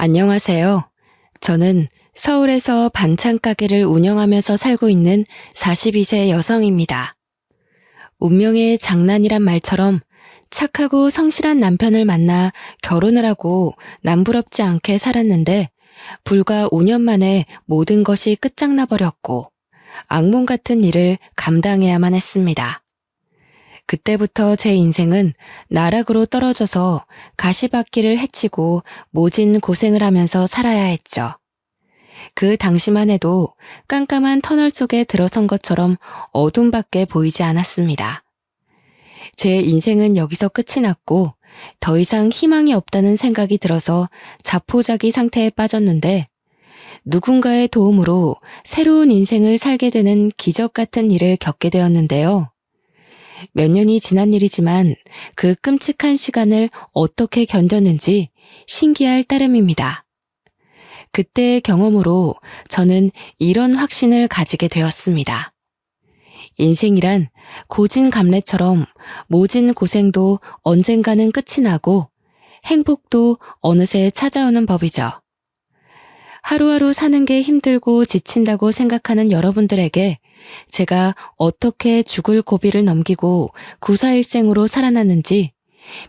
안녕하세요. 저는 서울에서 반찬 가게를 운영하면서 살고 있는 42세 여성입니다. 운명의 장난이란 말처럼 착하고 성실한 남편을 만나 결혼을 하고 남부럽지 않게 살았는데 불과 5년 만에 모든 것이 끝장나 버렸고 악몽 같은 일을 감당해야만 했습니다. 그때부터 제 인생은 나락으로 떨어져서 가시밭길을 헤치고 모진 고생을 하면서 살아야 했죠. 그 당시만 해도 깜깜한 터널 속에 들어선 것처럼 어둠밖에 보이지 않았습니다. 제 인생은 여기서 끝이 났고 더 이상 희망이 없다는 생각이 들어서 자포자기 상태에 빠졌는데 누군가의 도움으로 새로운 인생을 살게 되는 기적 같은 일을 겪게 되었는데요. 몇 년이 지난 일이지만 그 끔찍한 시간을 어떻게 견뎠는지 신기할 따름입니다. 그때의 경험으로 저는 이런 확신을 가지게 되었습니다. 인생이란 고진감래처럼 모진 고생도 언젠가는 끝이 나고 행복도 어느새 찾아오는 법이죠. 하루하루 사는 게 힘들고 지친다고 생각하는 여러분들에게 제가 어떻게 죽을 고비를 넘기고 구사일생으로 살아났는지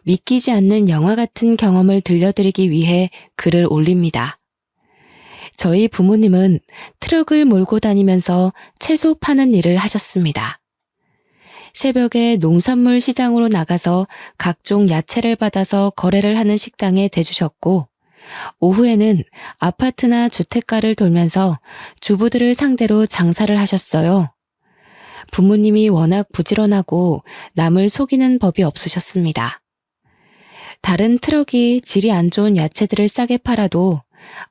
믿기지 않는 영화 같은 경험을 들려드리기 위해 글을 올립니다. 저희 부모님은 트럭을 몰고 다니면서 채소 파는 일을 하셨습니다. 새벽에 농산물 시장으로 나가서 각종 야채를 받아서 거래를 하는 식당에 대주셨고 오후에는 아파트나 주택가를 돌면서 주부들을 상대로 장사를 하셨어요. 부모님이 워낙 부지런하고 남을 속이는 법이 없으셨습니다. 다른 트럭이 질이 안 좋은 야채들을 싸게 팔아도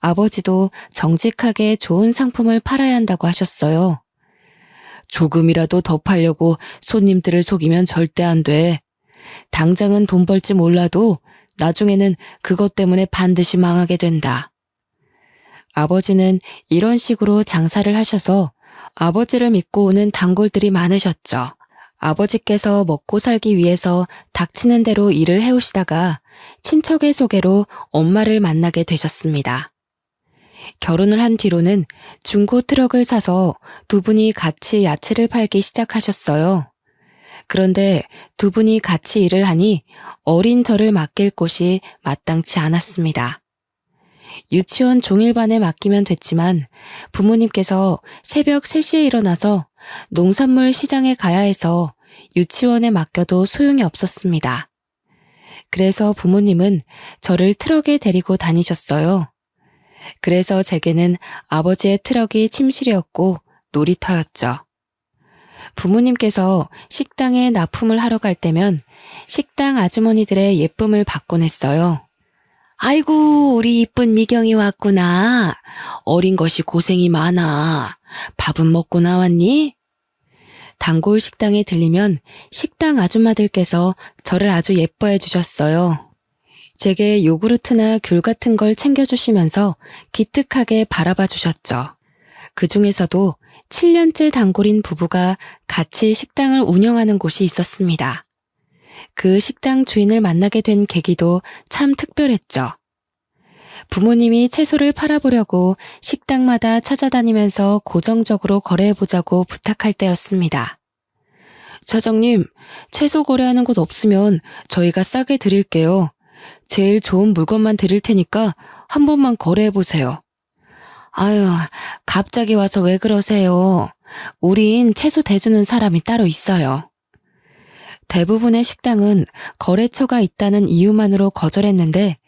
아버지도 정직하게 좋은 상품을 팔아야 한다고 하셨어요. 조금이라도 더 팔려고 손님들을 속이면 절대 안 돼. 당장은 돈 벌지 몰라도 나중에는 그것 때문에 반드시 망하게 된다. 아버지는 이런 식으로 장사를 하셔서 아버지를 믿고 오는 단골들이 많으셨죠. 아버지께서 먹고 살기 위해서 닥치는 대로 일을 해오시다가 친척의 소개로 엄마를 만나게 되셨습니다. 결혼을 한 뒤로는 중고 트럭을 사서 두 분이 같이 야채를 팔기 시작하셨어요. 그런데 두 분이 같이 일을 하니 어린 저를 맡길 곳이 마땅치 않았습니다. 유치원 종일반에 맡기면 됐지만 부모님께서 새벽 3시에 일어나서 농산물 시장에 가야 해서 유치원에 맡겨도 소용이 없었습니다. 그래서 부모님은 저를 트럭에 데리고 다니셨어요. 그래서 제게는 아버지의 트럭이 침실이었고 놀이터였죠. 부모님께서 식당에 납품을 하러 갈 때면 식당 아주머니들의 예쁨을 받곤 했어요. 아이고, 우리 이쁜 미경이 왔구나. 어린 것이 고생이 많아. 밥은 먹고 나왔니? 단골 식당에 들리면 식당 아줌마들께서 저를 아주 예뻐해 주셨어요. 제게 요구르트나 귤 같은 걸 챙겨주시면서 기특하게 바라봐 주셨죠. 그 중에서도 7년째 단골인 부부가 같이 식당을 운영하는 곳이 있었습니다. 그 식당 주인을 만나게 된 계기도 참 특별했죠. 부모님이 채소를 팔아보려고 식당마다 찾아다니면서 고정적으로 거래해보자고 부탁할 때였습니다. 사장님, 채소 거래하는 곳 없으면 저희가 싸게 드릴게요. 제일 좋은 물건만 드릴 테니까 한 번만 거래해보세요. 아유, 갑자기 와서 왜 그러세요? 우린 채소 대주는 사람이 따로 있어요. 대부분의 식당은 거래처가 있다는 이유만으로 거절했는데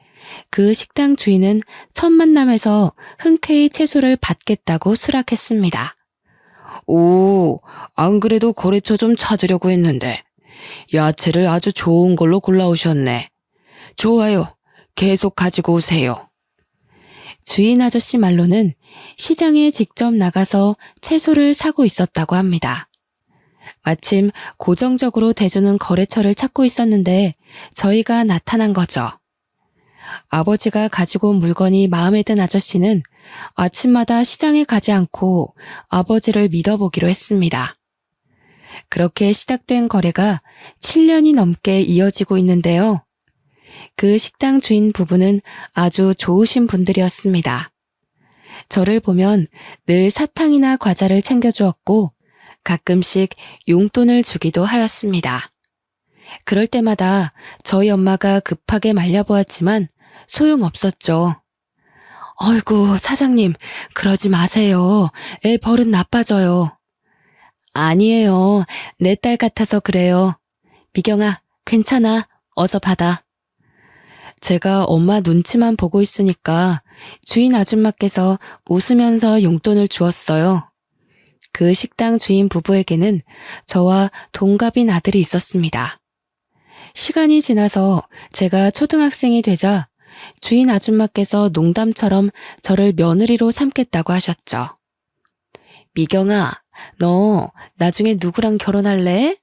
그 식당 주인은 첫 만남에서 흔쾌히 채소를 받겠다고 수락했습니다. 오, 안 그래도 거래처 좀 찾으려고 했는데 야채를 아주 좋은 걸로 골라오셨네. 좋아요. 계속 가지고 오세요. 주인 아저씨 말로는 시장에 직접 나가서 채소를 사고 있었다고 합니다. 마침 고정적으로 대주는 거래처를 찾고 있었는데 저희가 나타난 거죠. 아버지가 가지고 온 물건이 마음에 든 아저씨는 아침마다 시장에 가지 않고 아버지를 믿어보기로 했습니다. 그렇게 시작된 거래가 7년이 넘게 이어지고 있는데요. 그 식당 주인 부부는 아주 좋으신 분들이었습니다. 저를 보면 늘 사탕이나 과자를 챙겨주었고 가끔씩 용돈을 주기도 하였습니다. 그럴 때마다 저희 엄마가 급하게 말려보았지만 소용없었죠. 어이구, 사장님, 그러지 마세요. 애 버릇 나빠져요. 아니에요. 내 딸 같아서 그래요. 미경아, 괜찮아. 어서 받아. 제가 엄마 눈치만 보고 있으니까 주인 아줌마께서 웃으면서 용돈을 주었어요. 그 식당 주인 부부에게는 저와 동갑인 아들이 있었습니다. 시간이 지나서 제가 초등학생이 되자 주인 아줌마께서 농담처럼 저를 며느리로 삼겠다고 하셨죠. 미경아, 너 나중에 누구랑 결혼할래?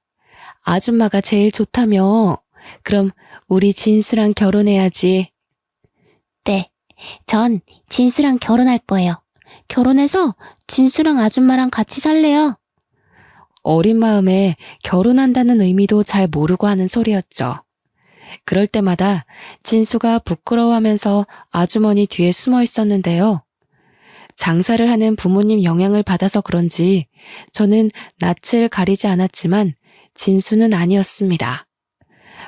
아줌마가 제일 좋다며. 그럼 우리 진수랑 결혼해야지. 네, 전 진수랑 결혼할 거예요. 결혼해서 진수랑 아줌마랑 같이 살래요. 어린 마음에 결혼한다는 의미도 잘 모르고 하는 소리였죠. 그럴 때마다 진수가 부끄러워하면서 아주머니 뒤에 숨어 있었는데요. 장사를 하는 부모님 영향을 받아서 그런지 저는 낯을 가리지 않았지만 진수는 아니었습니다.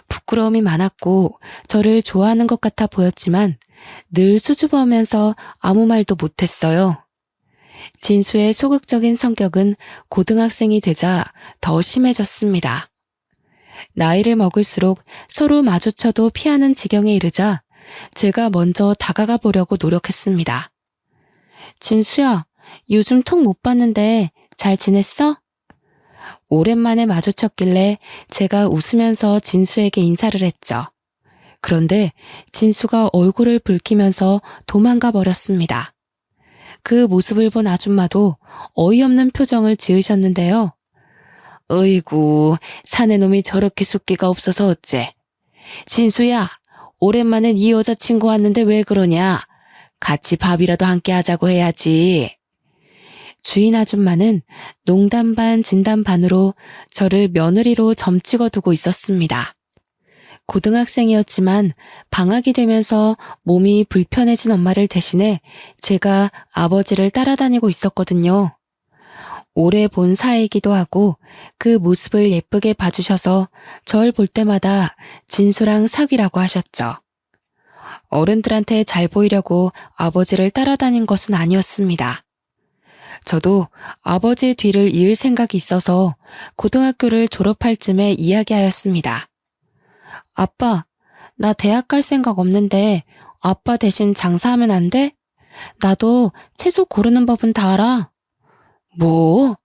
부끄러움이 많았고 저를 좋아하는 것 같아 보였지만 늘 수줍어하면서 아무 말도 못했어요. 진수의 소극적인 성격은 고등학생이 되자 더 심해졌습니다. 나이를 먹을수록 서로 마주쳐도 피하는 지경에 이르자 제가 먼저 다가가 보려고 노력했습니다. 진수야, 요즘 톡 못 봤는데 잘 지냈어? 오랜만에 마주쳤길래 제가 웃으면서 진수에게 인사를 했죠. 그런데 진수가 얼굴을 붉히면서 도망가 버렸습니다. 그 모습을 본 아줌마도 어이없는 표정을 지으셨는데요. 어이구, 사내 놈이 저렇게 숫기가 없어서 어째. 진수야, 오랜만에 네 여자친구 왔는데 왜 그러냐? 같이 밥이라도 함께 하자고 해야지. 주인 아줌마는 농담 반 진담 반으로 저를 며느리로 점찍어 두고 있었습니다. 고등학생이었지만 방학이 되면서 몸이 불편해진 엄마를 대신해 제가 아버지를 따라다니고 있었거든요. 오래 본 사이이기도 하고 그 모습을 예쁘게 봐주셔서 절 볼 때마다 진수랑 사귀라고 하셨죠. 어른들한테 잘 보이려고 아버지를 따라다닌 것은 아니었습니다. 저도 아버지 뒤를 이을 생각이 있어서 고등학교를 졸업할 쯤에 이야기하였습니다. 아빠, 나 대학 갈 생각 없는데 아빠 대신 장사하면 안 돼? 나도 채소 고르는 법은 다 알아. 뭐?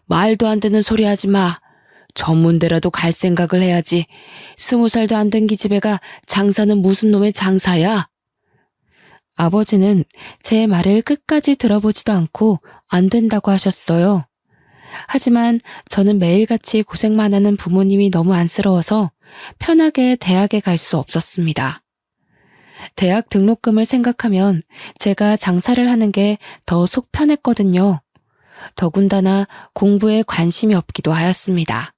말도 안 되는 소리 하지 마. 전문대라도 갈 생각을 해야지. 20살도 안 된 기집애가 장사는 무슨 놈의 장사야? 아버지는 제 말을 끝까지 들어보지도 않고 안 된다고 하셨어요. 하지만 저는 매일같이 고생만 하는 부모님이 너무 안쓰러워서 편하게 대학에 갈 수 없었습니다. 대학 등록금을 생각하면 제가 장사를 하는 게 더 속 편했거든요. 더군다나 공부에 관심이 없기도 하였습니다.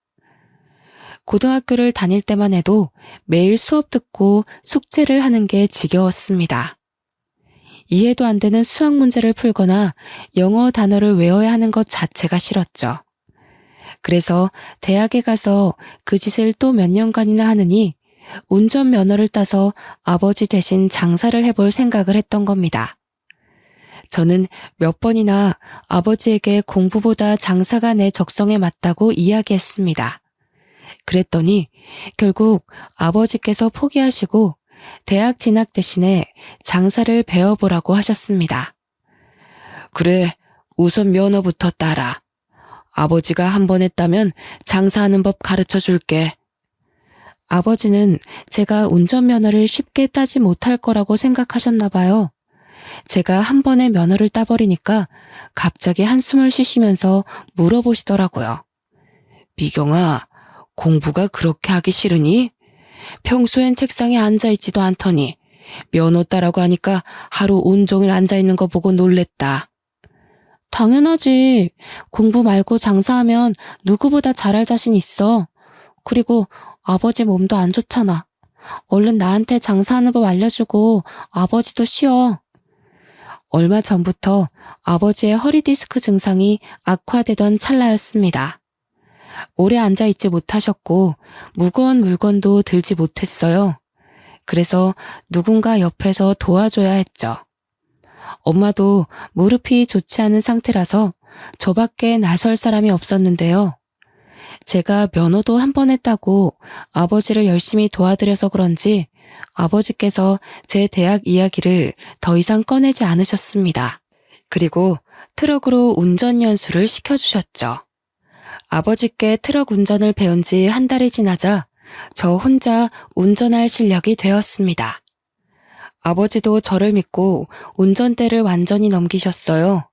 고등학교를 다닐 때만 해도 매일 수업 듣고 숙제를 하는 게 지겨웠습니다. 이해도 안 되는 수학 문제를 풀거나 영어 단어를 외워야 하는 것 자체가 싫었죠. 그래서 대학에 가서 그 짓을 또 몇 년간이나 하느니 운전면허를 따서 아버지 대신 장사를 해볼 생각을 했던 겁니다. 저는 몇 번이나 아버지에게 공부보다 장사가 내 적성에 맞다고 이야기했습니다. 그랬더니 결국 아버지께서 포기하시고 대학 진학 대신에 장사를 배워보라고 하셨습니다. 그래, 우선 면허부터 따라. 아버지가 한 번 했다면 장사하는 법 가르쳐 줄게. 아버지는 제가 운전면허를 쉽게 따지 못할 거라고 생각하셨나 봐요. 제가 한 번에 면허를 따버리니까 갑자기 한숨을 쉬시면서 물어보시더라고요. 미경아, 공부가 그렇게 하기 싫으니? 평소엔 책상에 앉아있지도 않더니 면허 따라고 하니까 하루 온종일 앉아있는 거 보고 놀랬다. 당연하지. 공부 말고 장사하면 누구보다 잘할 자신 있어. 그리고 아버지 몸도 안 좋잖아. 얼른 나한테 장사하는 법 알려주고 아버지도 쉬어. 얼마 전부터 아버지의 허리 디스크 증상이 악화되던 찰나였습니다. 오래 앉아있지 못하셨고 무거운 물건도 들지 못했어요. 그래서 누군가 옆에서 도와줘야 했죠. 엄마도 무릎이 좋지 않은 상태라서 저밖에 나설 사람이 없었는데요. 제가 면허도 한 번 했다고 아버지를 열심히 도와드려서 그런지 아버지께서 제 대학 이야기를 더 이상 꺼내지 않으셨습니다. 그리고 트럭으로 운전 연수를 시켜주셨죠. 아버지께 트럭 운전을 배운 지 한 달이 지나자 저 혼자 운전할 실력이 되었습니다. 아버지도 저를 믿고 운전대를 완전히 넘기셨어요.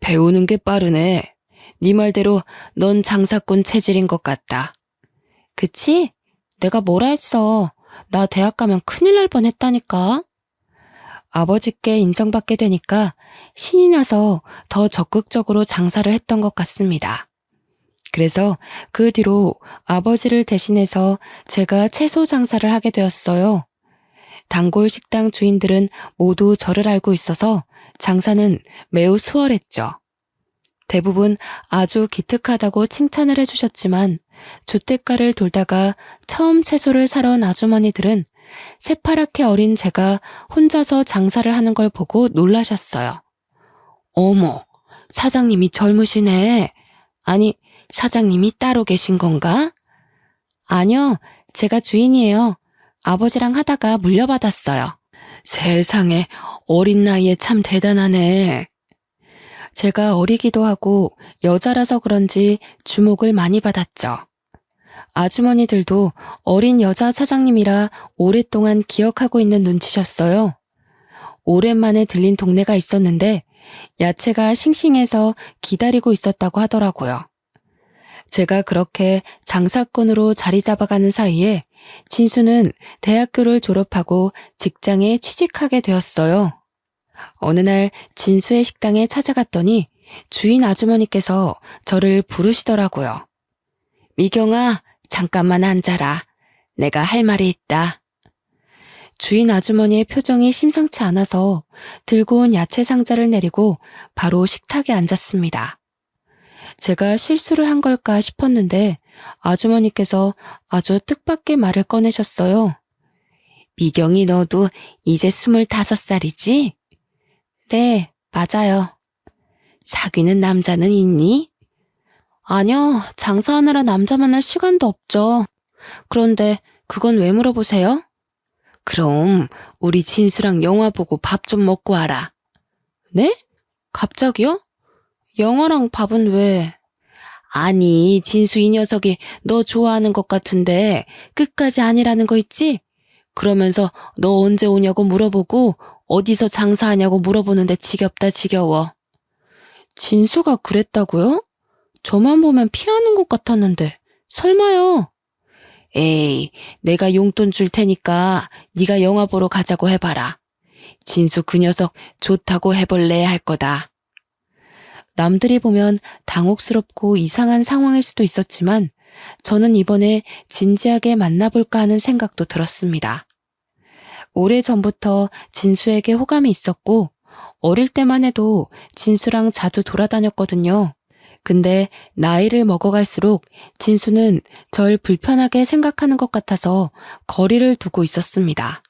배우는 게 빠르네. 네 말대로 넌 장사꾼 체질인 것 같다. 그치? 내가 뭐라 했어. 나 대학 가면 큰일 날 뻔했다니까. 아버지께 인정받게 되니까 신이 나서 더 적극적으로 장사를 했던 것 같습니다. 그래서 그 뒤로 아버지를 대신해서 제가 채소 장사를 하게 되었어요. 단골 식당 주인들은 모두 저를 알고 있어서 장사는 매우 수월했죠. 대부분 아주 기특하다고 칭찬을 해주셨지만 주택가를 돌다가 처음 채소를 사러 온 아주머니들은 새파랗게 어린 제가 혼자서 장사를 하는 걸 보고 놀라셨어요. 어머, 사장님이 젊으시네. 아니, 사장님이 따로 계신 건가? 아니요, 제가 주인이에요. 아버지랑 하다가 물려받았어요. 세상에, 어린 나이에 참 대단하네. 제가 어리기도 하고 여자라서 그런지 주목을 많이 받았죠. 아주머니들도 어린 여자 사장님이라 오랫동안 기억하고 있는 눈치셨어요. 오랜만에 들린 동네가 있었는데 야채가 싱싱해서 기다리고 있었다고 하더라고요. 제가 그렇게 장사꾼으로 자리 잡아가는 사이에 진수는 대학교를 졸업하고 직장에 취직하게 되었어요. 어느 날 진수의 식당에 찾아갔더니 주인 아주머니께서 저를 부르시더라고요. 미경아, 잠깐만 앉아라. 내가 할 말이 있다. 주인 아주머니의 표정이 심상치 않아서 들고 온 야채 상자를 내리고 바로 식탁에 앉았습니다. 제가 실수를 한 걸까 싶었는데 아주머니께서 아주 뜻밖의 말을 꺼내셨어요. 미경이 너도 이제 25살이지? 네, 맞아요. 사귀는 남자는 있니? 아니요, 장사하느라 남자 만날 시간도 없죠. 그런데 그건 왜 물어보세요? 그럼 우리 진수랑 영화 보고 밥 좀 먹고 와라. 네? 갑자기요? 영화랑 밥은 왜? 아니, 진수 이 녀석이 너 좋아하는 것 같은데 끝까지 아니라는 거 있지? 그러면서 너 언제 오냐고 물어보고 어디서 장사하냐고 물어보는데 지겹다 지겨워. 진수가 그랬다고요? 저만 보면 피하는 것 같았는데 설마요. 에이, 내가 용돈 줄 테니까 네가 영화 보러 가자고 해봐라. 진수 그 녀석 좋다고 해볼래 할 거다. 남들이 보면 당혹스럽고 이상한 상황일 수도 있었지만 저는 이번에 진지하게 만나볼까 하는 생각도 들었습니다. 오래전부터 진수에게 호감이 있었고 어릴 때만 해도 진수랑 자주 돌아다녔거든요. 근데 나이를 먹어갈수록 진수는 절 불편하게 생각하는 것 같아서 거리를 두고 있었습니다.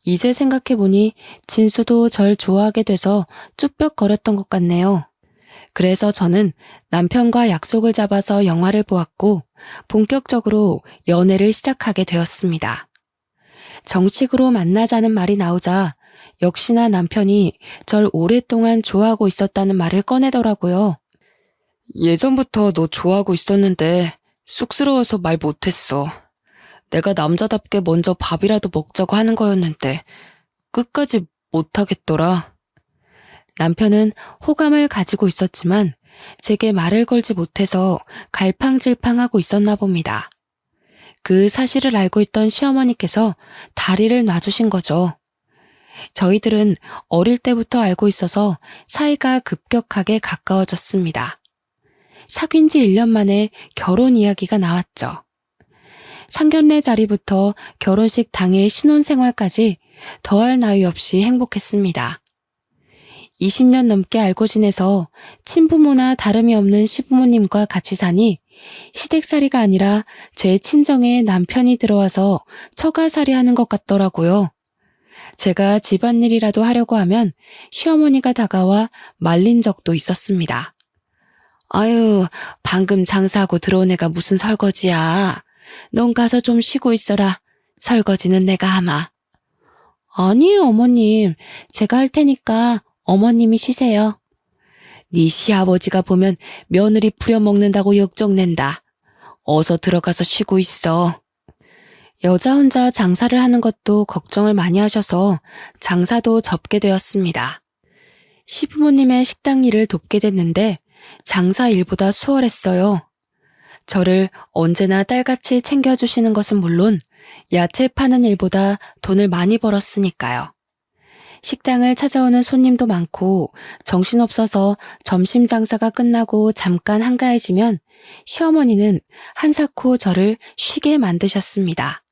이제 생각해보니 진수도 절 좋아하게 돼서 쭈뼛거렸던 것 같네요. 그래서 저는 남편과 약속을 잡아서 영화를 보았고 본격적으로 연애를 시작하게 되었습니다. 정식으로 만나자는 말이 나오자 역시나 남편이 절 오랫동안 좋아하고 있었다는 말을 꺼내더라고요. 예전부터 너 좋아하고 있었는데 쑥스러워서 말 못했어. 내가 남자답게 먼저 밥이라도 먹자고 하는 거였는데 끝까지 못하겠더라. 남편은 호감을 가지고 있었지만 제게 말을 걸지 못해서 갈팡질팡하고 있었나 봅니다. 그 사실을 알고 있던 시어머니께서 다리를 놔주신 거죠. 저희들은 어릴 때부터 알고 있어서 사이가 급격하게 가까워졌습니다. 사귄 지 1년 만에 결혼 이야기가 나왔죠. 상견례 자리부터 결혼식 당일 신혼생활까지 더할 나위 없이 행복했습니다. 20년 넘게 알고 지내서 친부모나 다름이 없는 시부모님과 같이 사니 시댁살이가 아니라 제 친정에 남편이 들어와서 처가살이 하는 것 같더라고요. 제가 집안일이라도 하려고 하면 시어머니가 다가와 말린 적도 있었습니다. 아유, 방금 장사하고 들어온 애가 무슨 설거지야. 넌 가서 좀 쉬고 있어라. 설거지는 내가 하마. 아니에요, 어머님. 제가 할 테니까 어머님이 쉬세요. 네 시아버지가 보면 며느리 부려먹는다고 역정낸다. 어서 들어가서 쉬고 있어. 여자 혼자 장사를 하는 것도 걱정을 많이 하셔서 장사도 접게 되었습니다. 시부모님의 식당 일을 돕게 됐는데 장사 일보다 수월했어요. 저를 언제나 딸같이 챙겨주시는 것은 물론 야채 파는 일보다 돈을 많이 벌었으니까요. 식당을 찾아오는 손님도 많고 정신없어서 점심 장사가 끝나고 잠깐 한가해지면 시어머니는 한사코 저를 쉬게 만드셨습니다.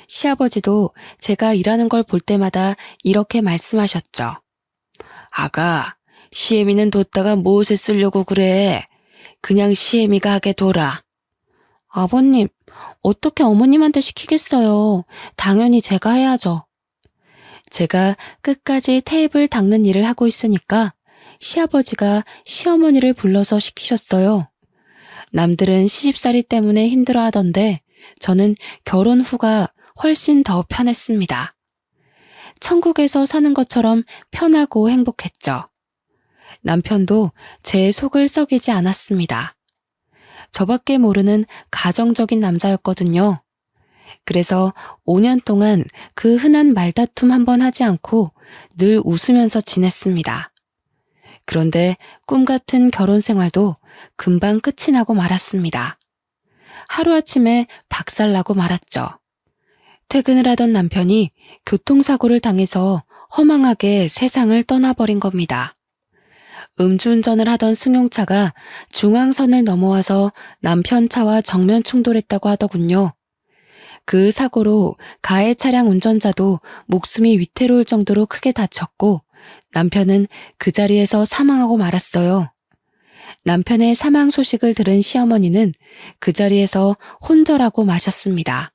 시아버지도 제가 일하는 걸 볼 때마다 이렇게 말씀하셨죠. 아가, 시애미는 뒀다가 무엇에 쓰려고 그래? 그냥 시애미가 하게 둬라. 아버님, 어떻게 어머님한테 시키겠어요. 당연히 제가 해야죠. 제가 끝까지 테이블 닦는 일을 하고 있으니까 시아버지가 시어머니를 불러서 시키셨어요. 남들은 시집살이 때문에 힘들어 하던데 저는 결혼 후가 훨씬 더 편했습니다. 천국에서 사는 것처럼 편하고 행복했죠. 남편도 제 속을 썩이지 않았습니다. 저밖에 모르는 가정적인 남자였거든요. 그래서 5년 동안 그 흔한 말다툼 한번 하지 않고 늘 웃으면서 지냈습니다. 그런데 꿈 같은 결혼 생활도 금방 끝이 나고 말았습니다. 하루아침에 박살나고 말았죠. 퇴근을 하던 남편이 교통사고를 당해서 허망하게 세상을 떠나버린 겁니다. 음주운전을 하던 승용차가 중앙선을 넘어와서 남편 차와 정면 충돌했다고 하더군요. 그 사고로 가해 차량 운전자도 목숨이 위태로울 정도로 크게 다쳤고 남편은 그 자리에서 사망하고 말았어요. 남편의 사망 소식을 들은 시어머니는 그 자리에서 혼절하고 마셨습니다.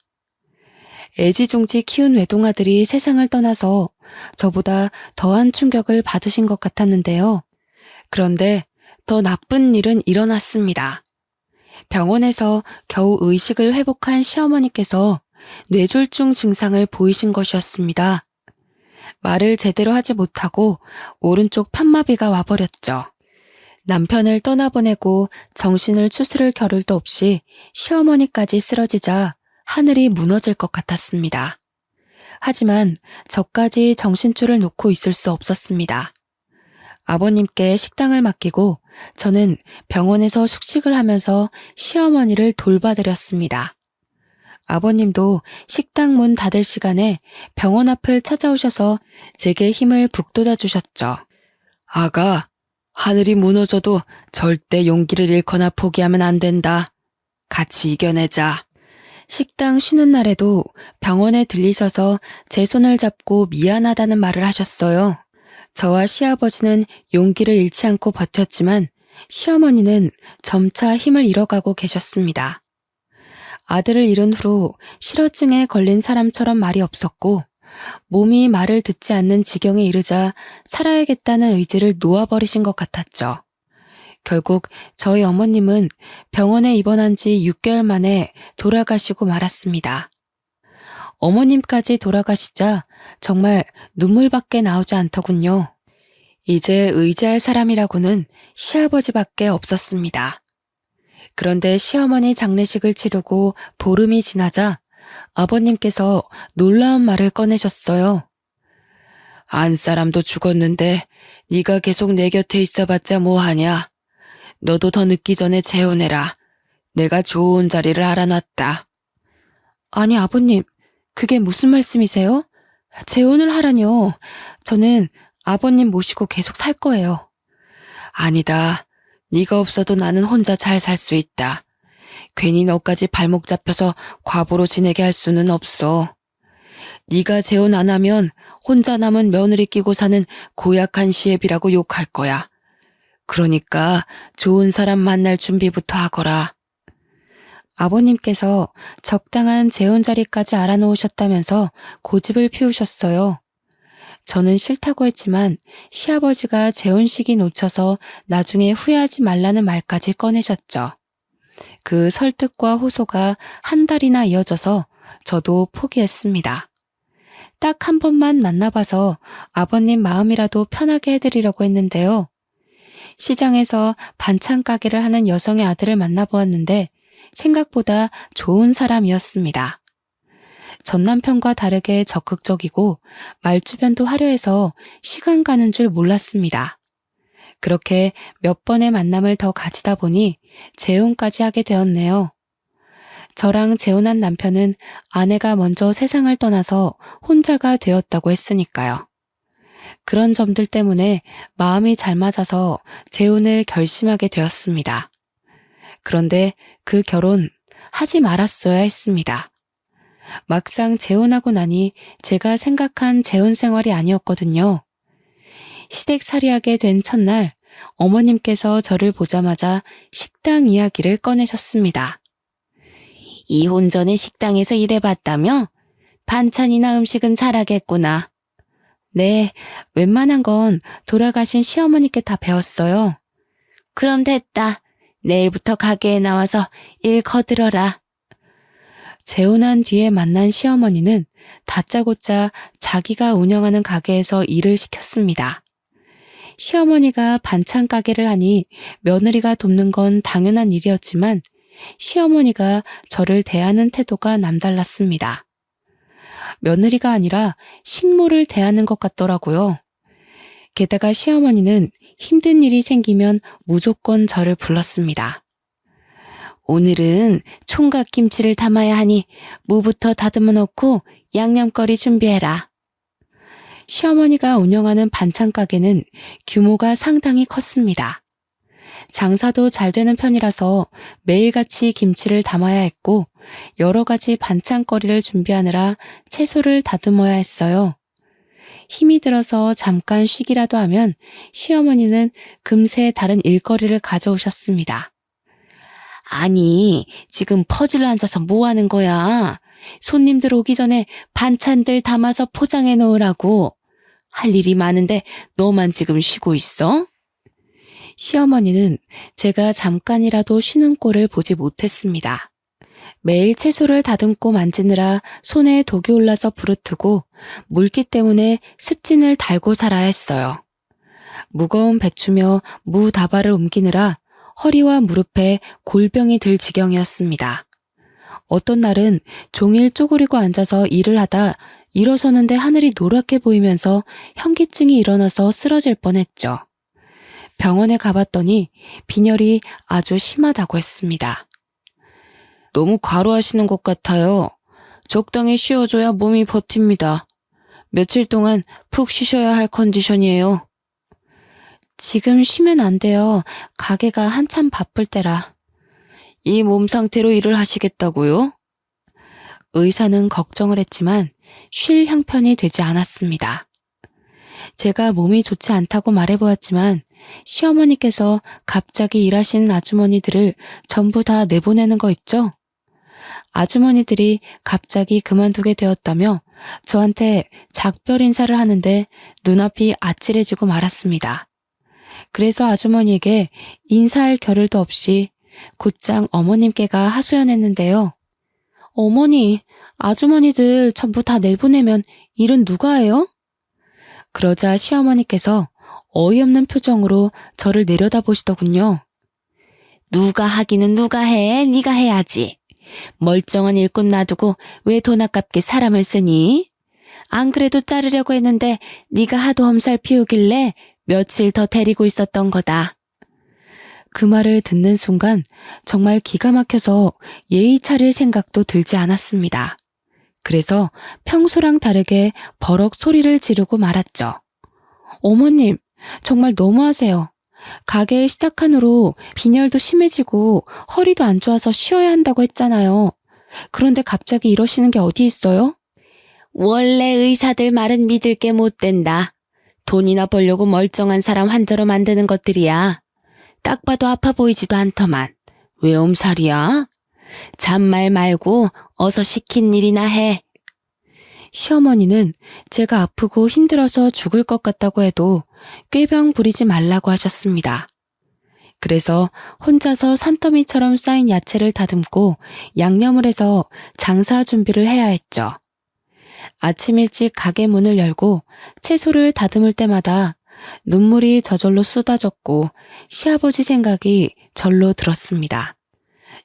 애지중지 키운 외동아들이 세상을 떠나서 저보다 더한 충격을 받으신 것 같았는데요. 그런데 더 나쁜 일은 일어났습니다. 병원에서 겨우 의식을 회복한 시어머니께서 뇌졸중 증상을 보이신 것이었습니다. 말을 제대로 하지 못하고 오른쪽 편마비가 와버렸죠. 남편을 떠나보내고 정신을 추스를 겨를도 없이 시어머니까지 쓰러지자 하늘이 무너질 것 같았습니다. 하지만 저까지 정신줄을 놓고 있을 수 없었습니다. 아버님께 식당을 맡기고 저는 병원에서 숙식을 하면서 시어머니를 돌봐드렸습니다. 아버님도 식당 문 닫을 시간에 병원 앞을 찾아오셔서 제게 힘을 북돋아 주셨죠. 아가, 하늘이 무너져도 절대 용기를 잃거나 포기하면 안 된다. 같이 이겨내자. 식당 쉬는 날에도 병원에 들리셔서 제 손을 잡고 미안하다는 말을 하셨어요. 저와 시아버지는 용기를 잃지 않고 버텼지만 시어머니는 점차 힘을 잃어가고 계셨습니다. 아들을 잃은 후로 실어증에 걸린 사람처럼 말이 없었고 몸이 말을 듣지 않는 지경에 이르자 살아야겠다는 의지를 놓아버리신 것 같았죠. 결국 저희 어머님은 병원에 입원한 지 6개월 만에 돌아가시고 말았습니다. 어머님까지 돌아가시자 정말 눈물밖에 나오지 않더군요. 이제 의지할 사람이라고는 시아버지밖에 없었습니다. 그런데 시어머니 장례식을 치르고 보름이 지나자 아버님께서 놀라운 말을 꺼내셨어요. 안 사람도 죽었는데 네가 계속 내 곁에 있어봤자 뭐하냐. 너도 더 늦기 전에 재혼해라. 내가 좋은 자리를 알아놨다. 아니 아버님, 그게 무슨 말씀이세요? 재혼을 하라뇨. 저는 아버님 모시고 계속 살 거예요. 아니다. 네가 없어도 나는 혼자 잘 살 수 있다. 괜히 너까지 발목 잡혀서 과부로 지내게 할 수는 없어. 네가 재혼 안 하면 혼자 남은 며느리 끼고 사는 고약한 시애비라고 욕할 거야. 그러니까 좋은 사람 만날 준비부터 하거라. 아버님께서 적당한 재혼 자리까지 알아놓으셨다면서 고집을 피우셨어요. 저는 싫다고 했지만 시아버지가 재혼식이 놓쳐서 나중에 후회하지 말라는 말까지 꺼내셨죠. 그 설득과 호소가 한 달이나 이어져서 저도 포기했습니다. 딱 한 번만 만나봐서 아버님 마음이라도 편하게 해드리려고 했는데요. 시장에서 반찬 가게를 하는 여성의 아들을 만나보았는데 생각보다 좋은 사람이었습니다. 전 남편과 다르게 적극적이고 말주변도 화려해서 시간 가는 줄 몰랐습니다. 그렇게 몇 번의 만남을 더 가지다 보니 재혼까지 하게 되었네요. 저랑 재혼한 남편은 아내가 먼저 세상을 떠나서 혼자가 되었다고 했으니까요. 그런 점들 때문에 마음이 잘 맞아서 재혼을 결심하게 되었습니다. 그런데 그 결혼 하지 말았어야 했습니다. 막상 재혼하고 나니 제가 생각한 재혼 생활이 아니었거든요. 시댁살이하게 된 첫날 어머님께서 저를 보자마자 식당 이야기를 꺼내셨습니다. 이혼 전에 식당에서 일해봤다며? 반찬이나 음식은 잘하겠구나. 네, 웬만한 건 돌아가신 시어머니께 다 배웠어요. 그럼 됐다. 내일부터 가게에 나와서 일 거들어라. 재혼한 뒤에 만난 시어머니는 다짜고짜 자기가 운영하는 가게에서 일을 시켰습니다. 시어머니가 반찬 가게를 하니 며느리가 돕는 건 당연한 일이었지만 시어머니가 저를 대하는 태도가 남달랐습니다. 며느리가 아니라 식모를 대하는 것 같더라고요. 게다가 시어머니는 힘든 일이 생기면 무조건 저를 불렀습니다. 오늘은 총각김치를 담아야 하니 무부터 다듬어 놓고 양념거리 준비해라. 시어머니가 운영하는 반찬 가게는 규모가 상당히 컸습니다. 장사도 잘 되는 편이라서 매일같이 김치를 담아야 했고 여러 가지 반찬거리를 준비하느라 채소를 다듬어야 했어요. 힘이 들어서 잠깐 쉬기라도 하면 시어머니는 금세 다른 일거리를 가져오셨습니다. 아니, 지금 퍼즐로 앉아서 뭐 하는 거야? 손님들 오기 전에 반찬들 담아서 포장해 놓으라고. 할 일이 많은데 너만 지금 쉬고 있어? 시어머니는 제가 잠깐이라도 쉬는 꼴을 보지 못했습니다. 매일 채소를 다듬고 만지느라 손에 독이 올라서 부르트고 물기 때문에 습진을 달고 살아야 했어요. 무거운 배추며 무 다발을 옮기느라 허리와 무릎에 골병이 들 지경이었습니다. 어떤 날은 종일 쪼그리고 앉아서 일을 하다 일어서는데 하늘이 노랗게 보이면서 현기증이 일어나서 쓰러질 뻔했죠. 병원에 가봤더니 빈혈이 아주 심하다고 했습니다. 너무 과로하시는 것 같아요. 적당히 쉬어줘야 몸이 버팁니다. 며칠 동안 푹 쉬셔야 할 컨디션이에요. 지금 쉬면 안 돼요. 가게가 한참 바쁠 때라. 이 몸 상태로 일을 하시겠다고요? 의사는 걱정을 했지만 쉴 형편이 되지 않았습니다. 제가 몸이 좋지 않다고 말해보았지만 시어머니께서 갑자기 일하시는 아주머니들을 전부 다 내보내는 거 있죠? 아주머니들이 갑자기 그만두게 되었다며 저한테 작별 인사를 하는데 눈앞이 아찔해지고 말았습니다. 그래서 아주머니에게 인사할 겨를도 없이 곧장 어머님께가 하소연했는데요. 어머니, 아주머니들 전부 다 내보내면 일은 누가 해요? 그러자 시어머니께서 어이없는 표정으로 저를 내려다보시더군요. 누가 하기는 누가 해? 네가 해야지. 멀쩡한 일꾼 놔두고 왜 돈 아깝게 사람을 쓰니? 안 그래도 자르려고 했는데 네가 하도 엄살 피우길래 며칠 더 데리고 있었던 거다. 그 말을 듣는 순간 정말 기가 막혀서 예의 차릴 생각도 들지 않았습니다. 그래서 평소랑 다르게 버럭 소리를 지르고 말았죠. 어머님, 정말 너무하세요. 가게를 시작한 후로 빈혈도 심해지고 허리도 안 좋아서 쉬어야 한다고 했잖아요. 그런데 갑자기 이러시는 게 어디 있어요? 원래 의사들 말은 믿을 게 못 된다. 돈이나 벌려고 멀쩡한 사람 환자로 만드는 것들이야. 딱 봐도 아파 보이지도 않더만. 왜 엄살이야? 잔말 말고 어서 시킨 일이나 해. 시어머니는 제가 아프고 힘들어서 죽을 것 같다고 해도 꾀병 부리지 말라고 하셨습니다. 그래서 혼자서 산더미처럼 쌓인 야채를 다듬고 양념을 해서 장사 준비를 해야 했죠. 아침 일찍 가게 문을 열고 채소를 다듬을 때마다 눈물이 저절로 쏟아졌고 시아버지 생각이 절로 들었습니다.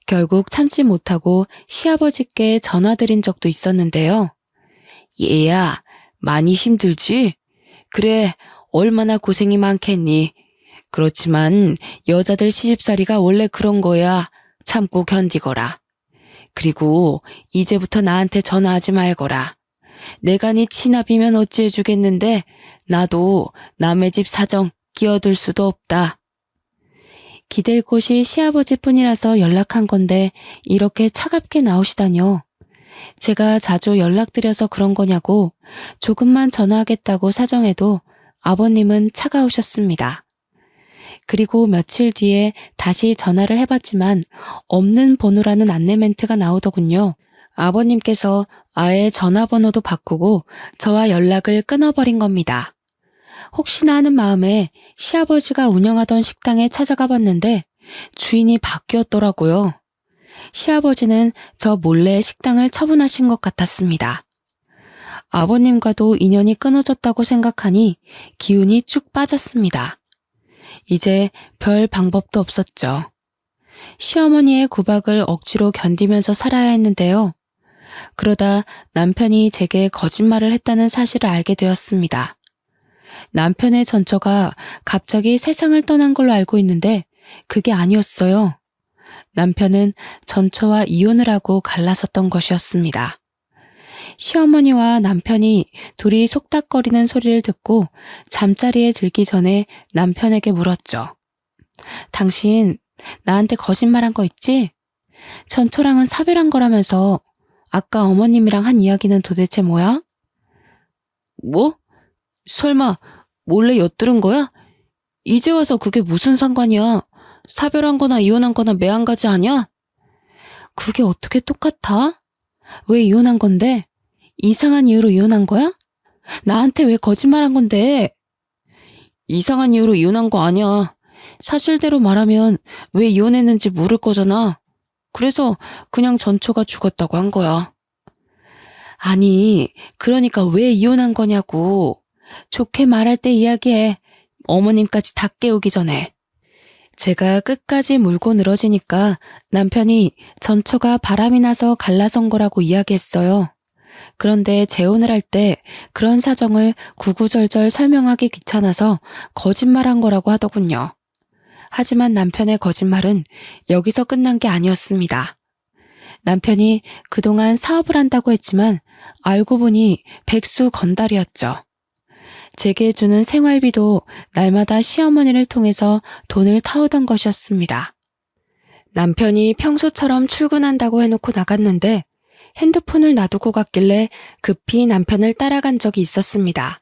결국 참지 못하고 시아버지께 전화드린 적도 있었는데요. 얘야, 많이 힘들지? 그래, 얼마나 고생이 많겠니? 그렇지만 여자들 시집살이가 원래 그런 거야. 참고 견디거라. 그리고 이제부터 나한테 전화하지 말거라. 내가 네 치납이면 어찌해주겠는데 나도 남의 집 사정 끼어들 수도 없다. 기댈 곳이 시아버지뿐이라서 연락한 건데 이렇게 차갑게 나오시다뇨. 제가 자주 연락드려서 그런 거냐고 조금만 전화하겠다고 사정해도 아버님은 차가우셨습니다. 그리고 며칠 뒤에 다시 전화를 해봤지만 없는 번호라는 안내 멘트가 나오더군요. 아버님께서 아예 전화번호도 바꾸고 저와 연락을 끊어버린 겁니다. 혹시나 하는 마음에 시아버지가 운영하던 식당에 찾아가 봤는데 주인이 바뀌었더라고요. 시아버지는 저 몰래 식당을 처분하신 것 같았습니다. 아버님과도 인연이 끊어졌다고 생각하니 기운이 쭉 빠졌습니다. 이제 별 방법도 없었죠. 시어머니의 구박을 억지로 견디면서 살아야 했는데요. 그러다 남편이 제게 거짓말을 했다는 사실을 알게 되었습니다. 남편의 전처가 갑자기 세상을 떠난 걸로 알고 있는데 그게 아니었어요. 남편은 전처와 이혼을 하고 갈라섰던 것이었습니다. 시어머니와 남편이 둘이 속닥거리는 소리를 듣고 잠자리에 들기 전에 남편에게 물었죠. 당신 나한테 거짓말한 거 있지? 전처랑은 사별한 거라면서 아까 어머님이랑 한 이야기는 도대체 뭐야? 뭐? 설마 몰래 엿들은 거야? 이제 와서 그게 무슨 상관이야? 사별한 거나 이혼한 거나 매한가지 아니야? 그게 어떻게 똑같아? 왜 이혼한 건데? 이상한 이유로 이혼한 거야? 나한테 왜 거짓말한 건데? 이상한 이유로 이혼한 거 아니야. 사실대로 말하면 왜 이혼했는지 물을 거잖아. 그래서 그냥 전처가 죽었다고 한 거야. 아니, 그러니까 왜 이혼한 거냐고. 좋게 말할 때 이야기해. 어머님까지 다 깨우기 전에. 제가 끝까지 물고 늘어지니까 남편이 전처가 바람이 나서 갈라선 거라고 이야기했어요. 그런데 재혼을 할 때 그런 사정을 구구절절 설명하기 귀찮아서 거짓말한 거라고 하더군요. 하지만 남편의 거짓말은 여기서 끝난 게 아니었습니다. 남편이 그동안 사업을 한다고 했지만 알고 보니 백수 건달이었죠. 제게 주는 생활비도 날마다 시어머니를 통해서 돈을 타오던 것이었습니다. 남편이 평소처럼 출근한다고 해놓고 나갔는데 핸드폰을 놔두고 갔길래 급히 남편을 따라간 적이 있었습니다.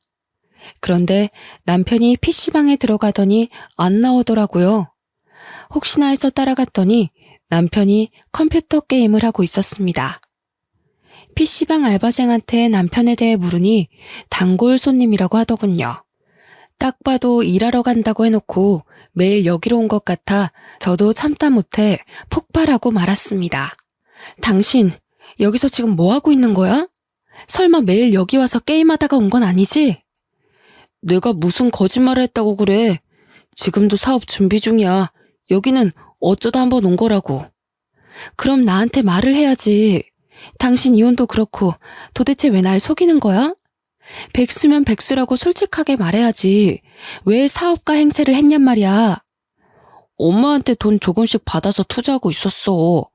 그런데 남편이 PC방에 들어가더니 안 나오더라고요. 혹시나 해서 따라갔더니 남편이 컴퓨터 게임을 하고 있었습니다. PC방 알바생한테 남편에 대해 물으니 단골 손님이라고 하더군요. 딱 봐도 일하러 간다고 해놓고 매일 여기로 온 것 같아 저도 참다 못해 폭발하고 말았습니다. 당신 여기서 지금 뭐 하고 있는 거야? 설마 매일 여기 와서 게임하다가 온 건 아니지? 내가 무슨 거짓말을 했다고 그래. 지금도 사업 준비 중이야. 여기는 어쩌다 한번 온 거라고. 그럼 나한테 말을 해야지. 당신 이혼도 그렇고 도대체 왜 날 속이는 거야? 백수면 백수라고 솔직하게 말해야지. 왜 사업가 행세를 했냔 말이야. 엄마한테 돈 조금씩 받아서 투자하고 있었어.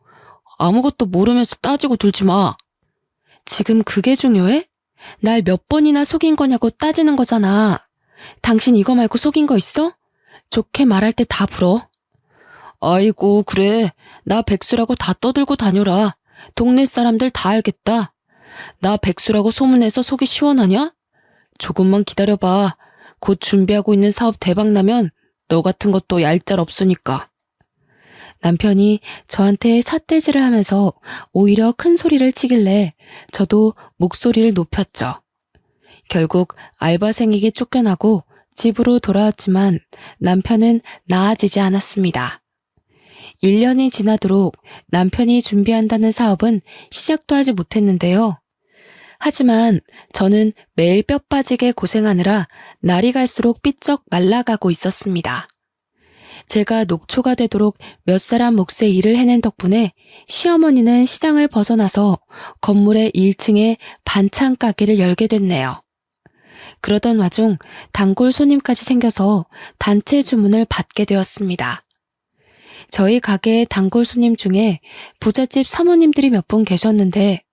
아무것도 모르면서 따지고 들지 마. 지금 그게 중요해? 날 몇 번이나 속인 거냐고 따지는 거잖아. 당신 이거 말고 속인 거 있어? 좋게 말할 때 다 불어. 아이고, 그래. 나 백수라고 다 떠들고 다녀라. 동네 사람들 다 알겠다. 나 백수라고 소문내서 속이 시원하냐? 조금만 기다려봐. 곧 준비하고 있는 사업 대박 나면 너 같은 것도 얄짤 없으니까. 남편이 저한테 삿대질을 하면서 오히려 큰 소리를 치길래 저도 목소리를 높였죠. 결국 알바생에게 쫓겨나고 집으로 돌아왔지만 남편은 나아지지 않았습니다. 1년이 지나도록 남편이 준비한다는 사업은 시작도 하지 못했는데요. 하지만 저는 매일 뼈 빠지게 고생하느라 날이 갈수록 삐쩍 말라가고 있었습니다. 제가 녹초가 되도록 몇 사람 몫의 일을 해낸 덕분에 시어머니는 시장을 벗어나서 건물의 1층에 반찬 가게를 열게 됐네요. 그러던 와중 단골 손님까지 생겨서 단체 주문을 받게 되었습니다. 저희 가게의 단골 손님 중에 부잣집 사모님들이 몇 분 계셨는데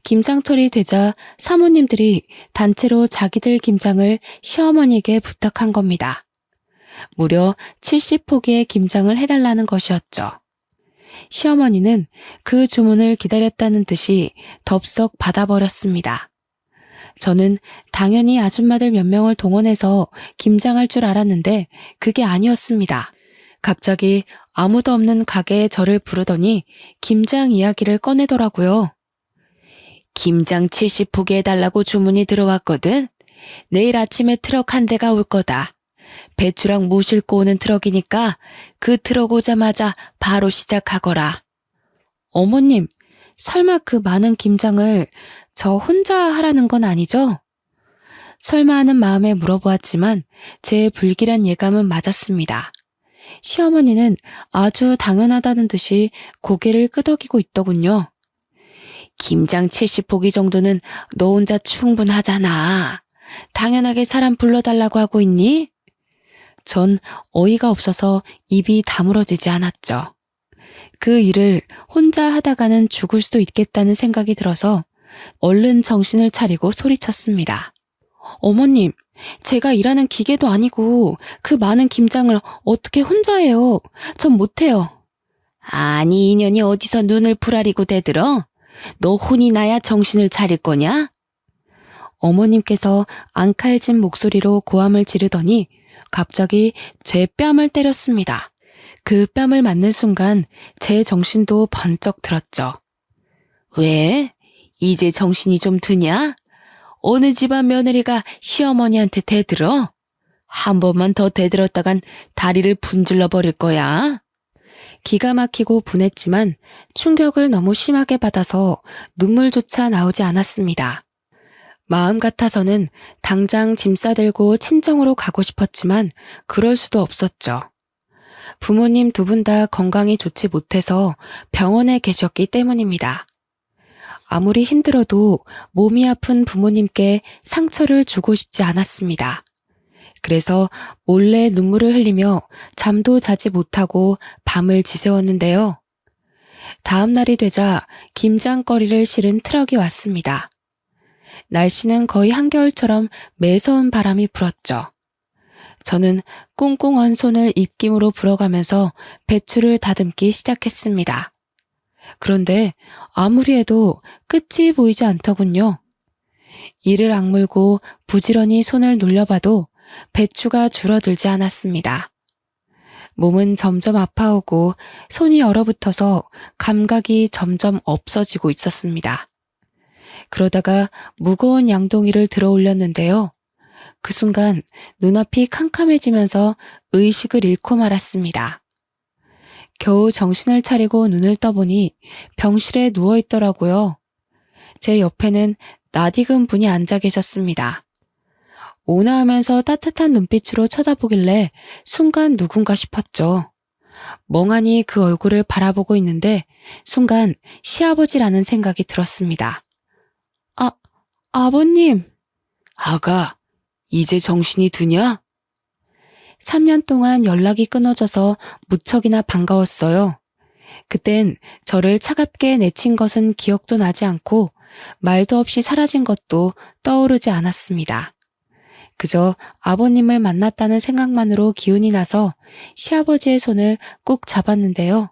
김장철이 되자 사모님들이 단체로 자기들 김장을 시어머니에게 부탁한 겁니다. 무려 70포기의 김장을 해달라는 것이었죠. 시어머니는 그 주문을 기다렸다는 듯이 덥석 받아버렸습니다. 저는 당연히 아줌마들 몇 명을 동원해서 김장할 줄 알았는데 그게 아니었습니다. 갑자기 아무도 없는 가게에 저를 부르더니 김장 이야기를 꺼내더라고요. 김장 70포기 해달라고 주문이 들어왔거든. 내일 아침에 트럭 한 대가 올 거다. 배추랑 무 싣고 오는 트럭이니까 그 트럭 오자마자 바로 시작하거라. 어머님, 설마 그 많은 김장을 저 혼자 하라는 건 아니죠? 설마 하는 마음에 물어보았지만 제 불길한 예감은 맞았습니다. 시어머니는 아주 당연하다는 듯이 고개를 끄덕이고 있더군요. 김장 70포기 정도는 너 혼자 충분하잖아. 당연하게 사람 불러달라고 하고 있니? 전 어이가 없어서 입이 다물어지지 않았죠. 그 일을 혼자 하다가는 죽을 수도 있겠다는 생각이 들어서 얼른 정신을 차리고 소리쳤습니다. 어머님, 제가 일하는 기계도 아니고 그 많은 김장을 어떻게 혼자 해요? 전 못해요. 아니, 인연이 어디서 눈을 부라리고 대들어? 너 혼이 나야 정신을 차릴 거냐? 어머님께서 앙칼진 목소리로 고함을 지르더니 갑자기 제 뺨을 때렸습니다. 그 뺨을 맞는 순간 제 정신도 번쩍 들었죠. 왜? 이제 정신이 좀 드냐? 어느 집안 며느리가 시어머니한테 대들어? 한 번만 더 대들었다간 다리를 분질러 버릴 거야. 기가 막히고 분했지만 충격을 너무 심하게 받아서 눈물조차 나오지 않았습니다. 마음 같아서는 당장 짐 싸들고 친정으로 가고 싶었지만 그럴 수도 없었죠. 부모님 두 분 다 건강이 좋지 못해서 병원에 계셨기 때문입니다. 아무리 힘들어도 몸이 아픈 부모님께 상처를 주고 싶지 않았습니다. 그래서 몰래 눈물을 흘리며 잠도 자지 못하고 밤을 지새웠는데요. 다음 날이 되자 김장거리를 실은 트럭이 왔습니다. 날씨는 거의 한겨울처럼 매서운 바람이 불었죠. 저는 꽁꽁 언 손을 입김으로 불어가면서 배추를 다듬기 시작했습니다. 그런데 아무리 해도 끝이 보이지 않더군요. 이를 악물고 부지런히 손을 놀려봐도 배추가 줄어들지 않았습니다. 몸은 점점 아파오고 손이 얼어붙어서 감각이 점점 없어지고 있었습니다. 그러다가 무거운 양동이를 들어 올렸는데요. 그 순간 눈앞이 캄캄해지면서 의식을 잃고 말았습니다. 겨우 정신을 차리고 눈을 떠보니 병실에 누워있더라고요. 제 옆에는 낯익은 분이 앉아 계셨습니다. 온화하면서 따뜻한 눈빛으로 쳐다보길래 순간 누군가 싶었죠. 멍하니 그 얼굴을 바라보고 있는데 순간 시아버지라는 생각이 들었습니다. 아버님. 아가, 이제 정신이 드냐? 3년 동안 연락이 끊어져서 무척이나 반가웠어요. 그땐 저를 차갑게 내친 것은 기억도 나지 않고 말도 없이 사라진 것도 떠오르지 않았습니다. 그저 아버님을 만났다는 생각만으로 기운이 나서 시아버지의 손을 꾹 잡았는데요.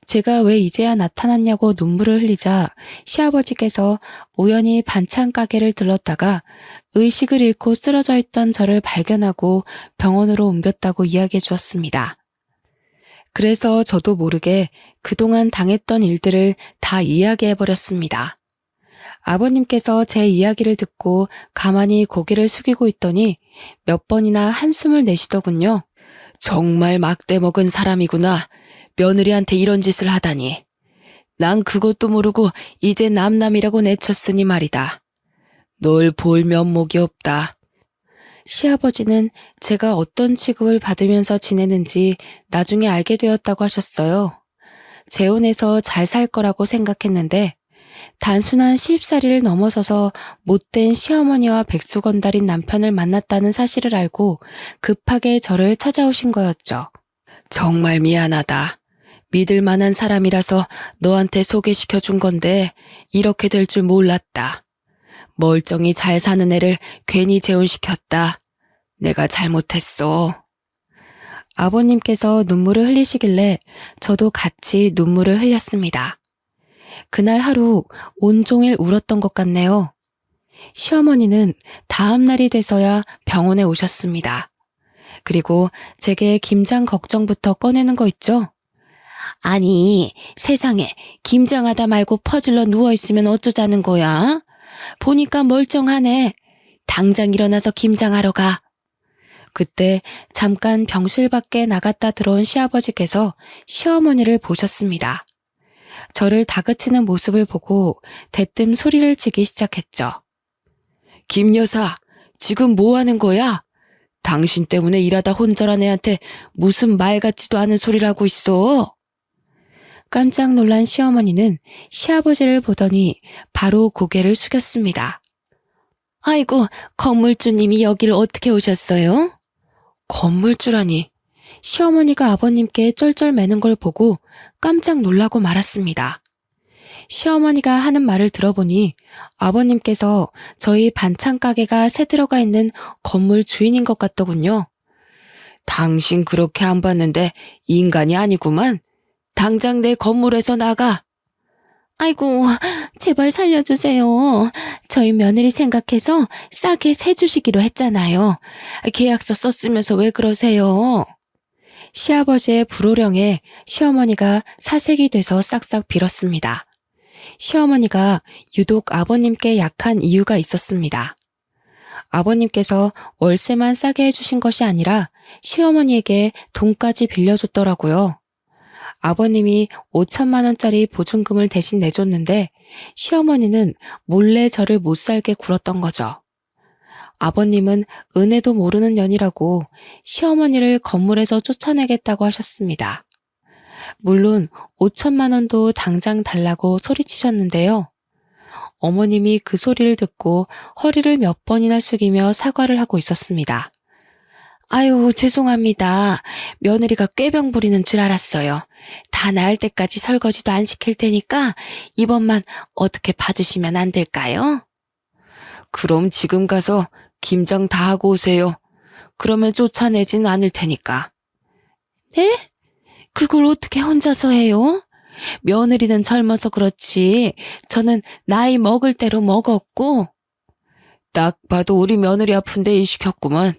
제가 왜 이제야 나타났냐고 눈물을 흘리자 시아버지께서 우연히 반찬 가게를 들렀다가 의식을 잃고 쓰러져 있던 저를 발견하고 병원으로 옮겼다고 이야기해 주었습니다. 그래서 저도 모르게 그동안 당했던 일들을 다 이야기해 버렸습니다. 아버님께서 제 이야기를 듣고 가만히 고개를 숙이고 있더니 몇 번이나 한숨을 내쉬더군요. 정말 막대 먹은 사람이구나. 며느리한테 이런 짓을 하다니. 난 그것도 모르고 이제 남남이라고 내쳤으니 말이다. 널 볼 면목이 없다. 시아버지는 제가 어떤 취급을 받으면서 지내는지 나중에 알게 되었다고 하셨어요. 재혼해서 잘 살 거라고 생각했는데 단순한 시집살이를 넘어서서 못된 시어머니와 백수건달인 남편을 만났다는 사실을 알고 급하게 저를 찾아오신 거였죠. 정말 미안하다. 믿을 만한 사람이라서 너한테 소개시켜 준 건데 이렇게 될 줄 몰랐다. 멀쩡히 잘 사는 애를 괜히 재혼시켰다. 내가 잘못했어. 아버님께서 눈물을 흘리시길래 저도 같이 눈물을 흘렸습니다. 그날 하루 온종일 울었던 것 같네요. 시어머니는 다음 날이 돼서야 병원에 오셨습니다. 그리고 제게 김장 걱정부터 꺼내는 거 있죠? 아니, 세상에 김장하다 말고 퍼질러 누워있으면 어쩌자는 거야? 보니까 멀쩡하네. 당장 일어나서 김장하러 가. 그때 잠깐 병실 밖에 나갔다 들어온 시아버지께서 시어머니를 보셨습니다. 저를 다그치는 모습을 보고 대뜸 소리를 치기 시작했죠. 김 여사, 지금 뭐 하는 거야? 당신 때문에 일하다 혼절한 애한테 무슨 말 같지도 않은 소리를 하고 있어. 깜짝 놀란 시어머니는 시아버지를 보더니 바로 고개를 숙였습니다. 아이고, 건물주님이 여기를 어떻게 오셨어요? 건물주라니. 시어머니가 아버님께 쩔쩔매는 걸 보고 깜짝 놀라고 말았습니다. 시어머니가 하는 말을 들어보니 아버님께서 저희 반찬 가게가 새 들어가 있는 건물 주인인 것 같더군요. 당신 그렇게 안 봤는데 인간이 아니구만. 당장 내 건물에서 나가. 아이고, 제발 살려주세요. 저희 며느리 생각해서 싸게 세 주시기로 했잖아요. 계약서 썼으면서 왜 그러세요? 시아버지의 불호령에 시어머니가 사색이 돼서 싹싹 빌었습니다. 시어머니가 유독 아버님께 약한 이유가 있었습니다. 아버님께서 월세만 싸게 해주신 것이 아니라 시어머니에게 돈까지 빌려줬더라고요. 아버님이 5천만 원짜리 보증금을 대신 내줬는데 시어머니는 몰래 저를 못 살게 굴었던 거죠. 아버님은 은혜도 모르는 년이라고 시어머니를 건물에서 쫓아내겠다고 하셨습니다. 물론 5천만 원도 당장 달라고 소리치셨는데요. 어머님이 그 소리를 듣고 허리를 몇 번이나 숙이며 사과를 하고 있었습니다. 아유, 죄송합니다. 며느리가 꾀병 부리는 줄 알았어요. 다 나을 때까지 설거지도 안 시킬 테니까 이번만 어떻게 봐주시면 안 될까요? 그럼 지금 가서 김장 다 하고 오세요. 그러면 쫓아내진 않을 테니까. 네? 그걸 어떻게 혼자서 해요? 며느리는 젊어서 그렇지 저는 나이 먹을 대로 먹었고. 딱 봐도 우리 며느리 아픈데 일 시켰구만.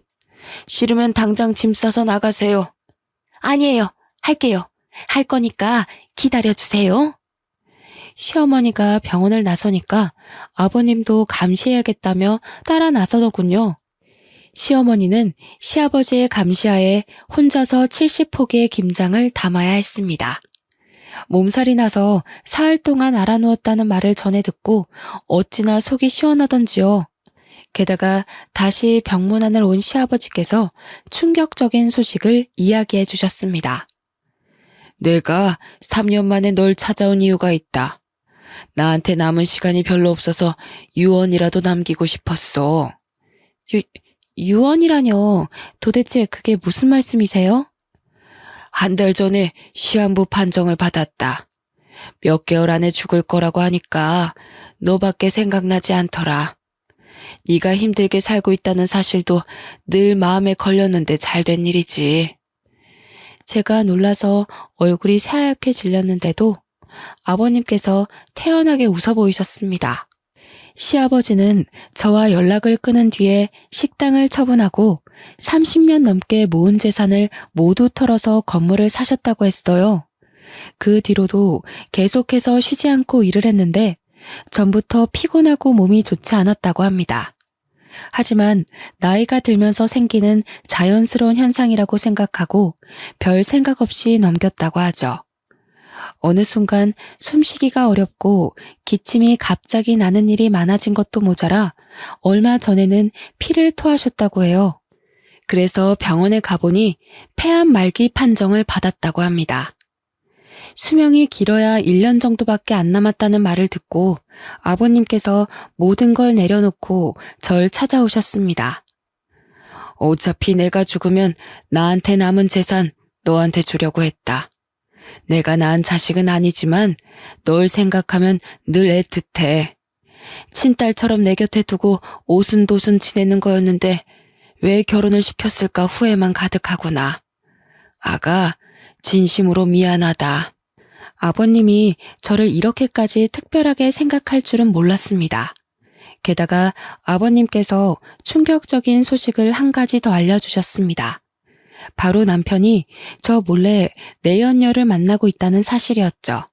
싫으면 당장 짐 싸서 나가세요. 아니에요. 할게요. 할 거니까 기다려주세요. 시어머니가 병원을 나서니까 아버님도 감시해야겠다며 따라 나서더군요. 시어머니는 시아버지의 감시하에 혼자서 70포기의 김장을 담아야 했습니다. 몸살이 나서 사흘 동안 알아누웠다는 말을 전해 듣고 어찌나 속이 시원하던지요. 게다가 다시 병문안을 온 시아버지께서 충격적인 소식을 이야기해 주셨습니다. 내가 3년 만에 널 찾아온 이유가 있다. 나한테 남은 시간이 별로 없어서 유언이라도 남기고 싶었어. 유언이라뇨? 도대체 그게 무슨 말씀이세요? 한 달 전에 시한부 판정을 받았다. 몇 개월 안에 죽을 거라고 하니까 너밖에 생각나지 않더라. 네가 힘들게 살고 있다는 사실도 늘 마음에 걸렸는데 잘 된 일이지. 제가 놀라서 얼굴이 새하얗게 질렸는데도 아버님께서 태연하게 웃어 보이셨습니다. 시아버지는 저와 연락을 끊은 뒤에 식당을 처분하고 30년 넘게 모은 재산을 모두 털어서 건물을 사셨다고 했어요. 그 뒤로도 계속해서 쉬지 않고 일을 했는데 전부터 피곤하고 몸이 좋지 않았다고 합니다. 하지만 나이가 들면서 생기는 자연스러운 현상이라고 생각하고 별 생각 없이 넘겼다고 하죠. 어느 순간 숨쉬기가 어렵고 기침이 갑자기 나는 일이 많아진 것도 모자라 얼마 전에는 피를 토하셨다고 해요. 그래서 병원에 가보니 폐암 말기 판정을 받았다고 합니다. 수명이 길어야 1년 정도밖에 안 남았다는 말을 듣고 아버님께서 모든 걸 내려놓고 절 찾아오셨습니다. 어차피 내가 죽으면 나한테 남은 재산 너한테 주려고 했다. 내가 낳은 자식은 아니지만 널 생각하면 늘 애틋해. 친딸처럼 내 곁에 두고 오순도순 지내는 거였는데 왜 결혼을 시켰을까 후회만 가득하구나. 아가, 진심으로 미안하다. 아버님이 저를 이렇게까지 특별하게 생각할 줄은 몰랐습니다. 게다가 아버님께서 충격적인 소식을 한 가지 더 알려주셨습니다. 바로 남편이 저 몰래 내연녀를 만나고 있다는 사실이었죠.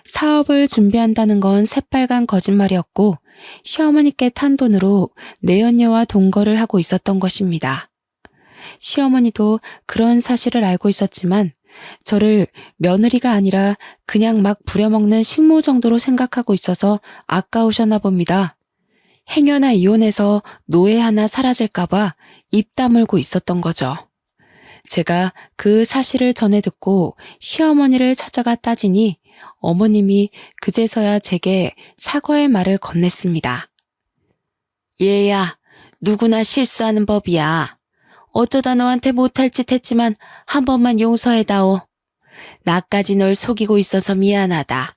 사업을 준비한다는 건 새빨간 거짓말이었고 시어머니께 탄 돈으로 내연녀와 동거를 하고 있었던 것입니다. 시어머니도 그런 사실을 알고 있었지만 저를 며느리가 아니라 그냥 막 부려먹는 식모 정도로 생각하고 있어서 아까우셨나 봅니다. 행여나 이혼해서 노예 하나 사라질까봐 입 다물고 있었던 거죠. 제가 그 사실을 전해 듣고 시어머니를 찾아가 따지니 어머님이 그제서야 제게 사과의 말을 건넸습니다. 얘야, 누구나 실수하는 법이야. 어쩌다 너한테 못할 짓 했지만 한 번만 용서해다오. 나까지 널 속이고 있어서 미안하다.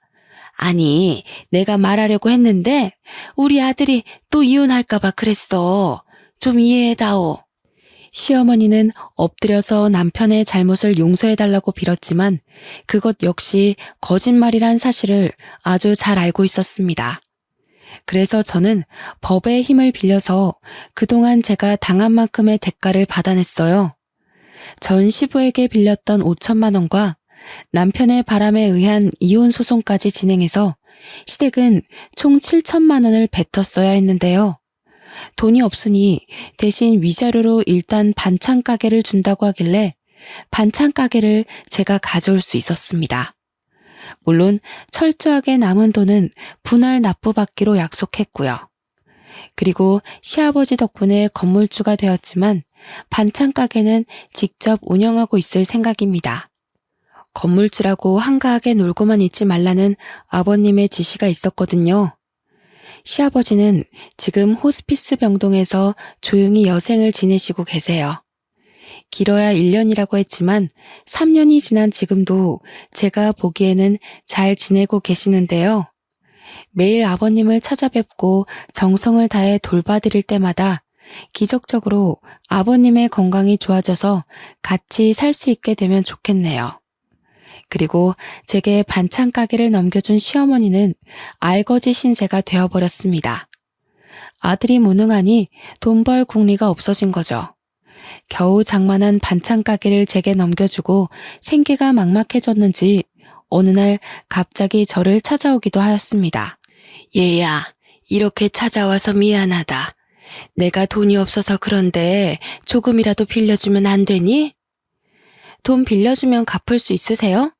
아니, 내가 말하려고 했는데 우리 아들이 또 이혼할까봐 그랬어. 좀 이해해다오. 시어머니는 엎드려서 남편의 잘못을 용서해달라고 빌었지만 그것 역시 거짓말이란 사실을 아주 잘 알고 있었습니다. 그래서 저는 법의 힘을 빌려서 그동안 제가 당한 만큼의 대가를 받아냈어요. 전 시부에게 빌렸던 5천만 원과 남편의 바람에 의한 이혼 소송까지 진행해서 시댁은 총 7천만 원을 뱉었어야 했는데요. 돈이 없으니 대신 위자료로 일단 반찬 가게를 준다고 하길래 반찬 가게를 제가 가져올 수 있었습니다. 물론 철저하게 남은 돈은 분할 납부받기로 약속했고요. 그리고 시아버지 덕분에 건물주가 되었지만 반찬 가게는 직접 운영하고 있을 생각입니다. 건물주라고 한가하게 놀고만 있지 말라는 아버님의 지시가 있었거든요. 시아버지는 지금 호스피스 병동에서 조용히 여생을 지내시고 계세요. 길어야 1년이라고 했지만 3년이 지난 지금도 제가 보기에는 잘 지내고 계시는데요. 매일 아버님을 찾아뵙고 정성을 다해 돌봐드릴 때마다 기적적으로 아버님의 건강이 좋아져서 같이 살 수 있게 되면 좋겠네요. 그리고 제게 반찬 가게를 넘겨준 시어머니는 알거지 신세가 되어버렸습니다. 아들이 무능하니 돈 벌 궁리가 없어진 거죠. 겨우 장만한 반찬 가게를 제게 넘겨주고 생계가 막막해졌는지 어느 날 갑자기 저를 찾아오기도 하였습니다. 얘야, 이렇게 찾아와서 미안하다. 내가 돈이 없어서 그런데 조금이라도 빌려주면 안 되니? 돈 빌려주면 갚을 수 있으세요?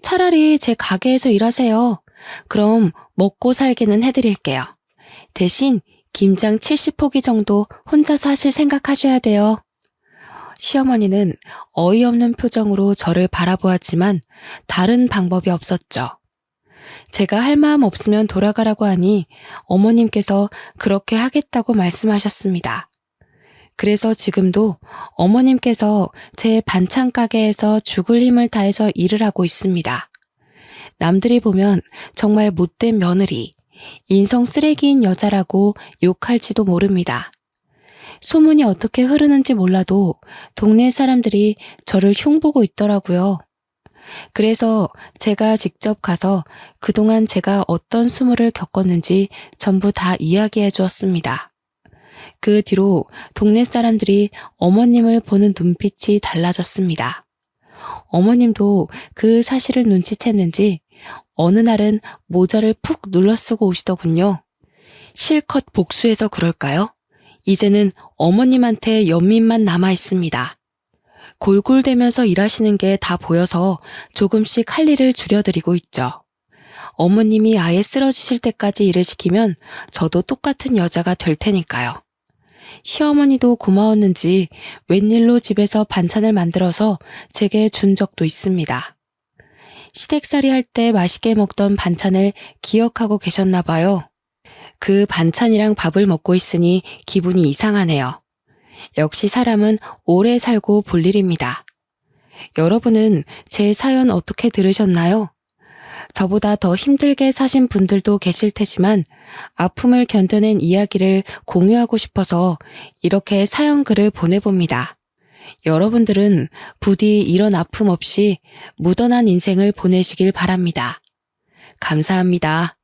차라리 제 가게에서 일하세요. 그럼 먹고 살기는 해드릴게요. 대신 김장 70포기 정도 혼자서 하실 생각하셔야 돼요. 시어머니는 어이없는 표정으로 저를 바라보았지만 다른 방법이 없었죠. 제가 할 마음 없으면 돌아가라고 하니 어머님께서 그렇게 하겠다고 말씀하셨습니다. 그래서 지금도 어머님께서 제 반찬 가게에서 죽을 힘을 다해서 일을 하고 있습니다. 남들이 보면 정말 못된 며느리, 인성 쓰레기인 여자라고 욕할지도 모릅니다. 소문이 어떻게 흐르는지 몰라도 동네 사람들이 저를 흉보고 있더라고요. 그래서 제가 직접 가서 그동안 제가 어떤 수모를 겪었는지 전부 다 이야기해 주었습니다. 그 뒤로 동네 사람들이 어머님을 보는 눈빛이 달라졌습니다. 어머님도 그 사실을 눈치챘는지 어느 날은 모자를 푹 눌러 쓰고 오시더군요. 실컷 복수해서 그럴까요? 이제는 어머님한테 연민만 남아 있습니다. 골골대면서 일하시는 게 다 보여서 조금씩 할 일을 줄여드리고 있죠. 어머님이 아예 쓰러지실 때까지 일을 시키면 저도 똑같은 여자가 될 테니까요. 시어머니도 고마웠는지 웬일로 집에서 반찬을 만들어서 제게 준 적도 있습니다. 시댁살이 할 때 맛있게 먹던 반찬을 기억하고 계셨나 봐요. 그 반찬이랑 밥을 먹고 있으니 기분이 이상하네요. 역시 사람은 오래 살고 볼 일입니다. 여러분은 제 사연 어떻게 들으셨나요? 저보다 더 힘들게 사신 분들도 계실 테지만 아픔을 견뎌낸 이야기를 공유하고 싶어서 이렇게 사연 글을 보내봅니다. 여러분들은 부디 이런 아픔 없이 무던한 인생을 보내시길 바랍니다. 감사합니다.